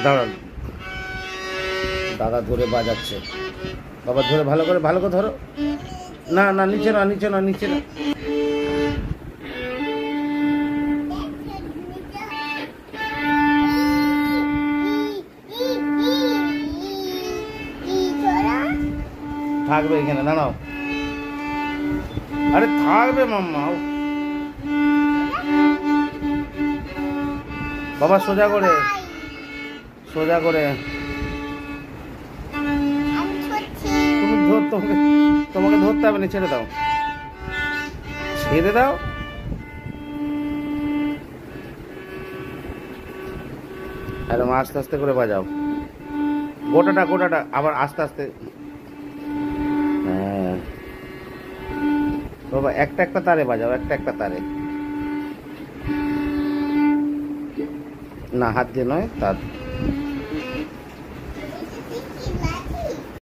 দাঁড়ান, দাদা ধরে বাজাচ্ছে। বাবা ধরে ভালো করে ধরো। না না, নিচে না, নিচে না, নিচে না। থাকবে এখানে, দাঁড়াও। আরে থাকবে মাম্মা। বাবা সোজা করে, সোজা করে। তুমি তোমাকে ধরতে হবে না, ছেড়ে দাও, ছেড়ে দাও। একদম আস্তে আস্তে করে বাজাও, গোটাটা আবার আস্তে আস্তে। হ্যাঁ বাবা, একটা তারে বাজাও, একটা তারে। না, হাত দিয়ে নয়, তার